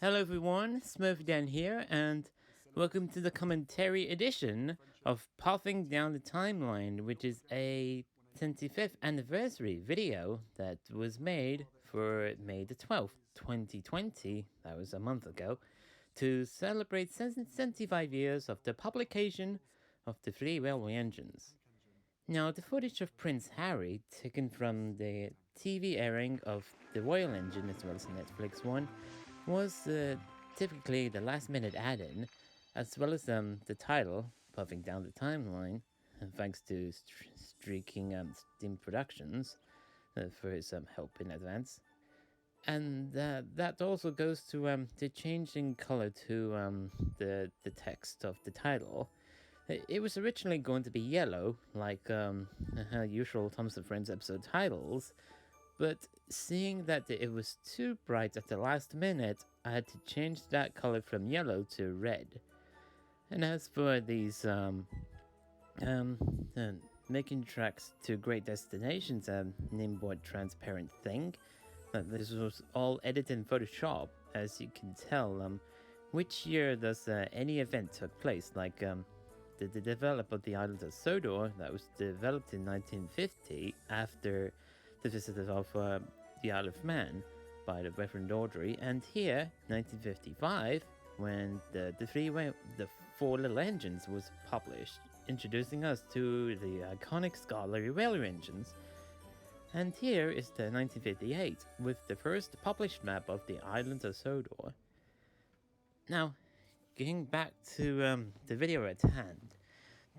Hello everyone, SmurfyDan here, and welcome to the commentary edition of Puffing Down the Timeline, which is a 25th anniversary video that was made for May the 12th, 2020, that was a month ago, to celebrate 75 years of the publication of the three railway engines. Now, the footage of Prince Harry, taken from the TV airing of the Royal Engine as well as the Netflix one, was typically the last-minute add-in, as well as the title, Puffing Down the Timeline, thanks to Streaking Steam Productions for his help in advance. And that also goes to the changing color to the text of the title. It was originally going to be yellow, like usual Thomas and Friends episode titles, but seeing that it was too bright at the last minute, I had to change that color from yellow to red. And as for these making tracks to great destinations nimboard transparent thing, this was all edited in Photoshop, as you can tell. Which year does any event took place, like the development of the island of Sodor that was developed in 1950 after the visit of the Isle of Man by the Reverend Audrey, and here 1955 when the Four Little Engines was published, introducing us to the iconic scholarly railway engines. And here is the 1958 with the first published map of the island of Sodor. Now, getting back to the video at hand,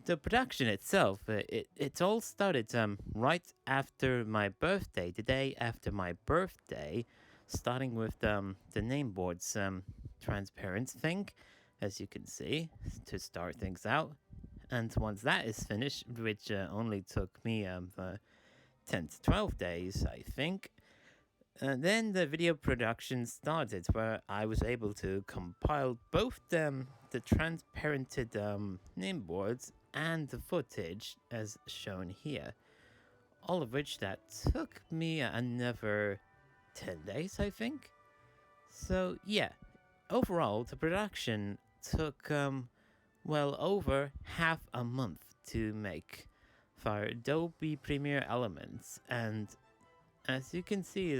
the production itself, it all started right after my birthday, the day after my birthday, starting with the name boards transparent thing, as you can see, to start things out. And once that is finished, which only took me 10 to 12 days, I think, then the video production started, where I was able to compile both the transparented name boards and the footage as shown here. All of which that took me another 10 days, I think. So yeah, overall the production took over half a month to make for Adobe Premiere Elements, and as you can see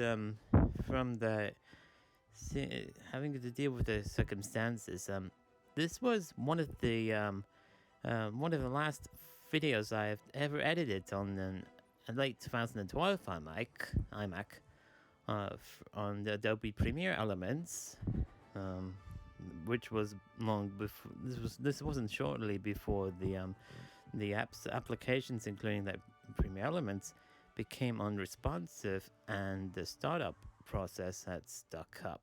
from the having to deal with the circumstances, this was one of the last videos I've ever edited on a late 2012 iMac on the Adobe Premiere Elements, which was long before this wasn't shortly before the applications, including the Premiere Elements, became unresponsive and the startup process had stuck up,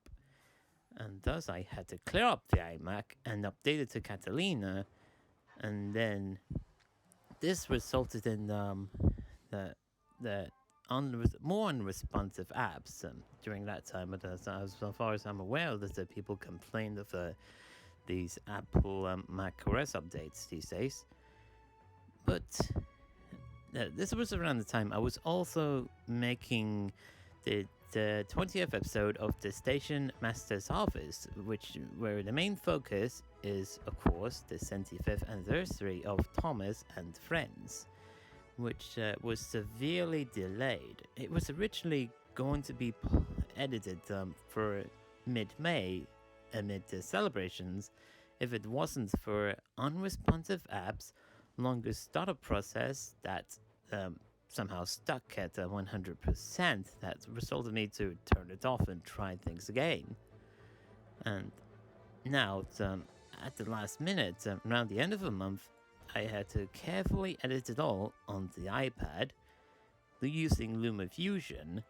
and thus I had to clear up the iMac and update it to Catalina, and then this resulted in the more unresponsive apps during that time. But as far as I'm aware, that people complained of these Apple Mac OS updates these days. But this was around the time I was also making the 20th episode of the Station Master's Office, where the main focus is, of course, the 75th anniversary of Thomas and Friends, which was severely delayed. It was originally going to be edited for mid-May amid the celebrations, if it wasn't for unresponsive apps, longer startup process that somehow stuck at 100%, that resulted me to turn it off and try things again. And now, at the last minute, around the end of the month, I had to carefully edit it all on the iPad using LumaFusion.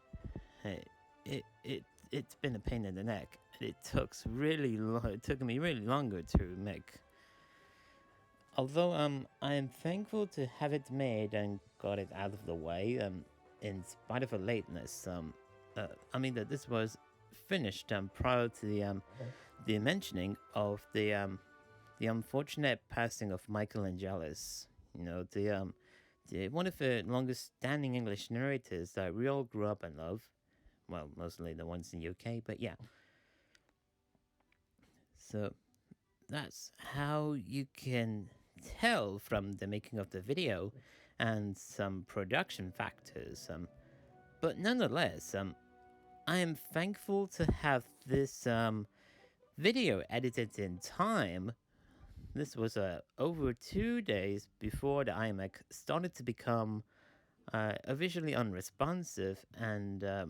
It's been a pain in the neck. It took me really longer to make. Although I am thankful to have it made and got it out of the way, in spite of the lateness. That this was finished prior to the mentioning of the unfortunate passing of Michael Angelis. One of the longest-standing English narrators that we all grew up and love. Well, mostly the ones in the UK, but yeah. So that's how you can tell from the making of the video and some production factors. But nonetheless, I am thankful to have this video edited in time. This was over 2 days before the iMac started to become visually unresponsive, and that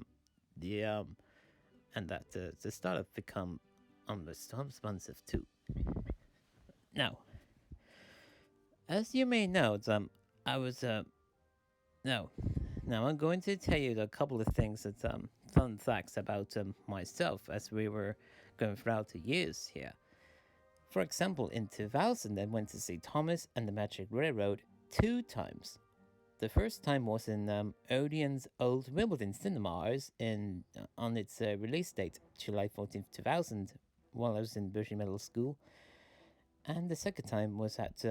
the startup become unresponsive too. Now, as you may know, I was now I'm going to tell you a couple of things that fun facts about myself as we were going throughout the years here. For example, in 2000, I went to see Thomas and the Magic Railroad 2 times. The first time was in Odeon's old Wimbledon cinemas on its release date, July 14th, 2000, while I was in Bushey Middle School. And the second time was at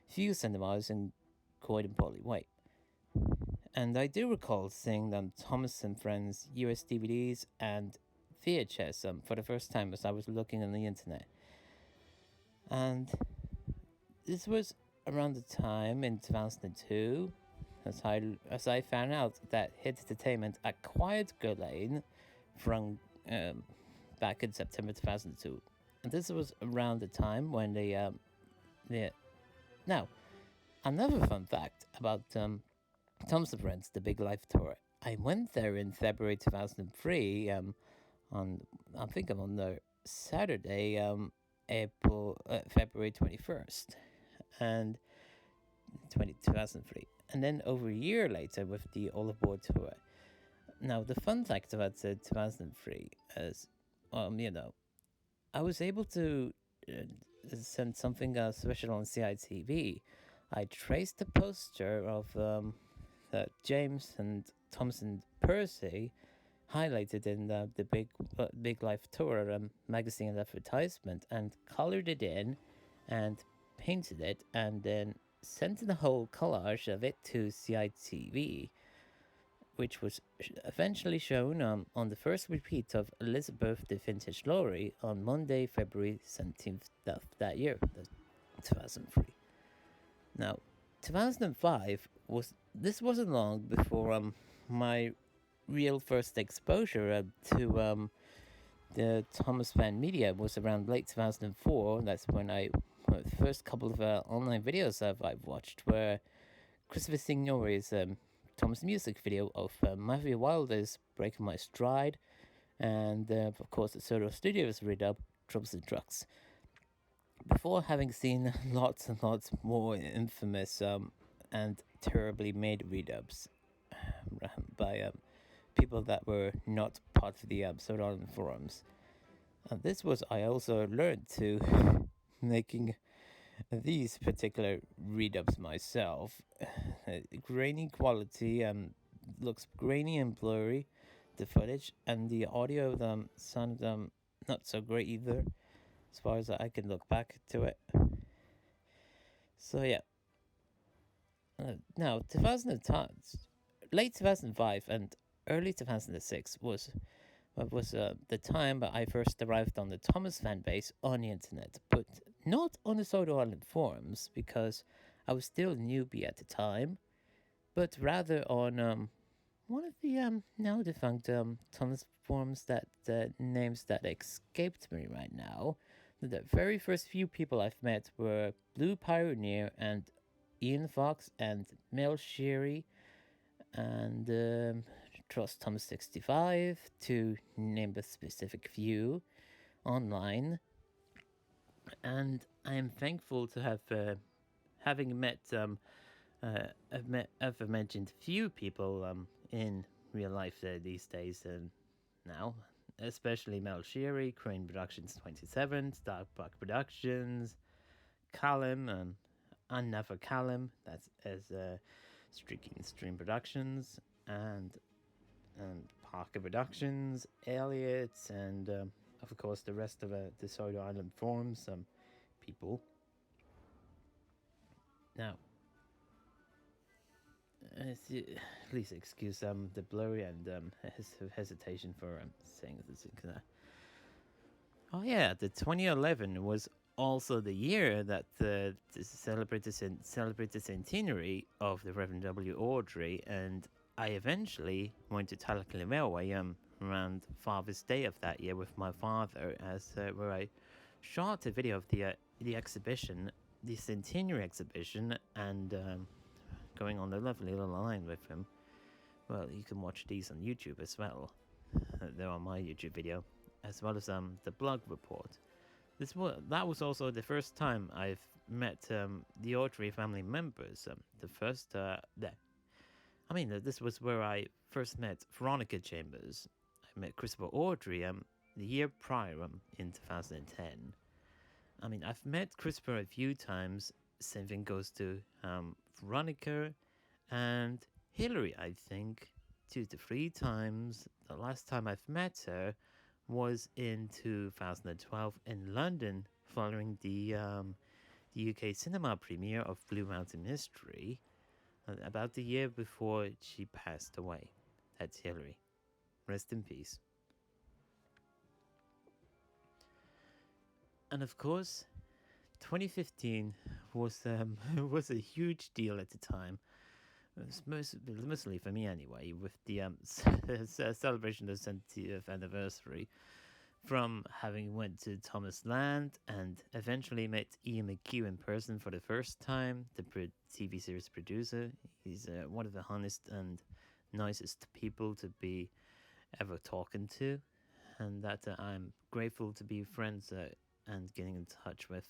Few Cinemas in Croydon Poly Way. And I do recall seeing Thomas and Friends US DVDs and VHS for the first time as I was looking on the internet. And this was around the time in 2002 as I found out that HiT Entertainment acquired Gullane from back in September 2002. And this was around the time when Now, another fun fact about Thomas and Friends, the Big Life Tour. I went there in February 2003, on the Saturday, February 21st, and 2003. And then over a year later with the All Aboard Tour. Now, the fun fact about 2003 is, I was able to send something special on CITV. I traced the poster of James and Thomas and Percy highlighted in the Big Life Tour magazine and advertisement, and colored it in and painted it, and then sent the whole collage of it to CITV, which was eventually shown on the first repeat of Elizabeth the Vintage Lorry on Monday, February 17th of that year, 2003. Now, 2005 wasn't long before my real first exposure to the Thomas fan media was around late 2004. That's when the first couple of online videos I've watched were Christopher Signori's Thomas music video of Mafia Wilder's Breaking My Stride, and of course the Soto Studios redub Drums and Trucks. Before having seen lots and lots more infamous and terribly made redubs by people that were not part of the Soto Island forums. And this was, I also learned to making these particular redubs myself. Grainy quality, looks grainy and blurry, the footage, and the audio sounded not so great either, as far as I can look back to it. So yeah. Now, late 2005 and early 2006 was the time that I first arrived on the Thomas fan base on the internet, but not on the Soto Island forums, because I was still a newbie at the time, but rather on one of the now defunct Thomas forums that names that escaped me right now. The very first few people I've met were Blue Pioneer and Ian Fox and Mel Sherry and Trust Thomas 65, to name a specific few online. And I am thankful to have having met I've mentioned few people in real life these days now, especially Mel Sherry, Crane Productions 27, Starbuck Productions, Callum, and never Callum, that's as Streaking Stream Productions, and Parker Productions, Elliot, and of course the rest of the Soto Island forums people. Now, please excuse the blurry and hesitation for saying this. Oh yeah, the 2011 was also the year that celebrated the centenary of the Reverend W. Audrey, and I eventually went to Railway around Father's Day of that year with my father, as where I shot a video of the exhibition, the centenary exhibition, and going on the lovely little line with him. Well, you can watch these on YouTube as well. They're on my YouTube video, as well as the blog report. That was also the first time I've met the Audrey family members. This was where I first met Veronica Chambers. I met Christopher Audrey the year prior in 2010. I mean, I've met Christopher a few times. Same thing goes to Veronica and Hillary, I think, 2 to 3 times. The last time I've met her was in 2012 in London, following the UK cinema premiere of Blue Mountain Mystery, about the year before she passed away. That's Hillary. Rest in peace. And of course, 2015 was was a huge deal at the time. It was mostly for me anyway, with the celebration of the 70th anniversary. From having went to Thomas Land and eventually met Ian McHugh in person for the first time, the TV series producer. He's one of the honest and nicest people to be ever talking to, and that I'm grateful to be friends and getting in touch with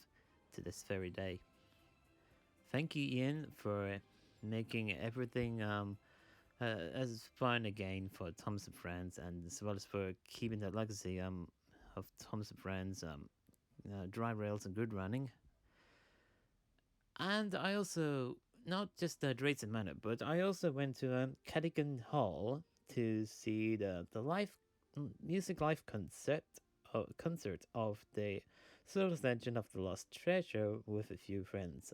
to this very day. Thank you, Ian, for making everything as fun again for Thomas and Friends, and as well as for keeping the legacy of Thomas and Friends, dry rails and good running. And I also, not just the Drayton Manor, but I also went to Cadogan Hall to see the music live concert of the Souls Legend of the Lost Treasure with a few friends.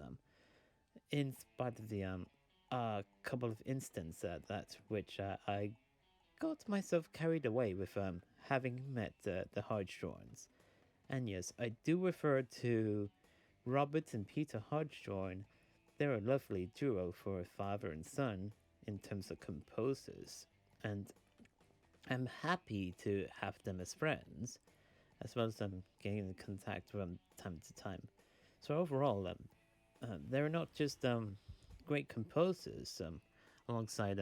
In spite of the couple of instances that which I got myself carried away with having met the Hodgshorns. And yes, I do refer to Robert and Peter Hodgshorn. They're a lovely duo for a father and son in terms of composers, and I'm happy to have them as friends, as well as getting in contact from time to time. So overall, they're not just great composers, alongside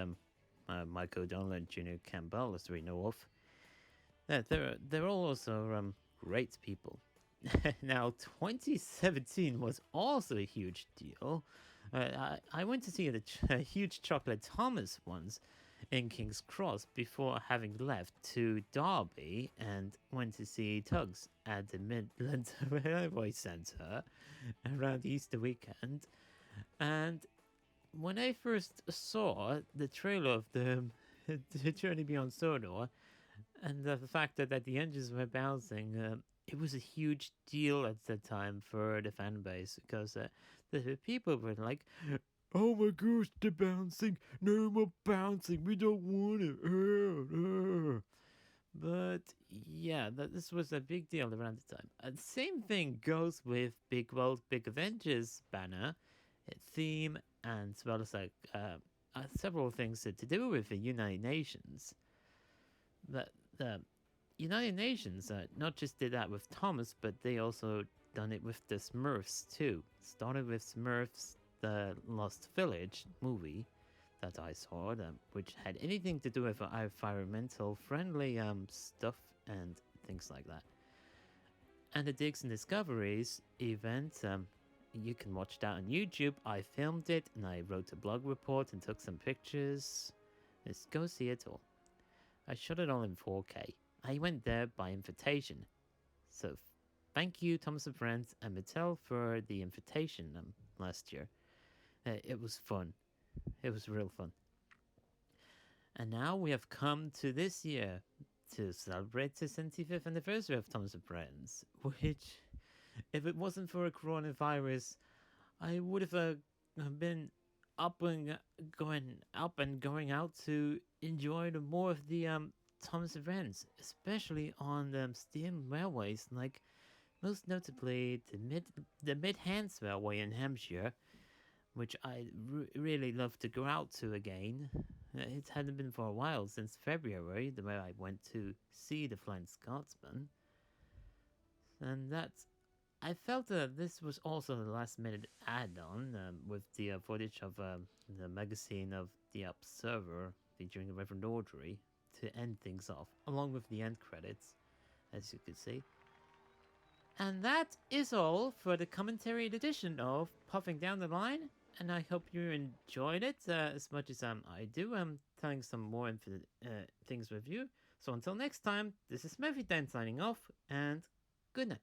Michael O'Donnell and Junior Campbell, as we know of. They're all also great people. Now, 2017 was also a huge deal. I went to see a huge chocolate Thomas once in King's Cross before having left to Derby and went to see Tugs at the Midland Railway Centre around Easter weekend. And when I first saw the trailer of the Journey Beyond Sodor, and the fact that the engines were bouncing, it was a huge deal at the time for the fan base, because the people were like, "Oh my gosh, they're bouncing! No more bouncing! We don't want it!" But yeah, this was a big deal around the time. And same thing goes with Big World, Big Avengers banner, theme, and as well as several things to do with the United Nations. The United Nations not just did that with Thomas, but they also done it with the Smurfs too. Started with Smurfs, the Lost Village movie that I saw, which had anything to do with environmental friendly stuff and things like that. And the Digs and Discoveries event, you can watch that on YouTube. I filmed it and I wrote a blog report and took some pictures. Let's go see it all. I shot it all in 4K. I went there by invitation. So thank you, Thomas and Friends and Mattel, for the invitation last year. It was fun. It was real fun. And now we have come to this year to celebrate the 75th anniversary of Thomas and Friends, which, if it wasn't for a coronavirus, I would have been up and going out to enjoy more of the Thomas events, especially on steam railways, like most notably the Mid-Hants Railway in Hampshire, which I really love to go out to again. It hadn't been for a while, since February, where I went to see the Flying Scotsman. And I felt that this was also the last minute add-on with the footage of the magazine of The Observer featuring the Reverend Audrey to end things off, along with the end credits, as you could see. And that is all for the commentary edition of Puffing Down the Line, and I hope you enjoyed it as much as I do. I'm telling some more things with you. So until next time, this is SmurfyDan signing off, and good night.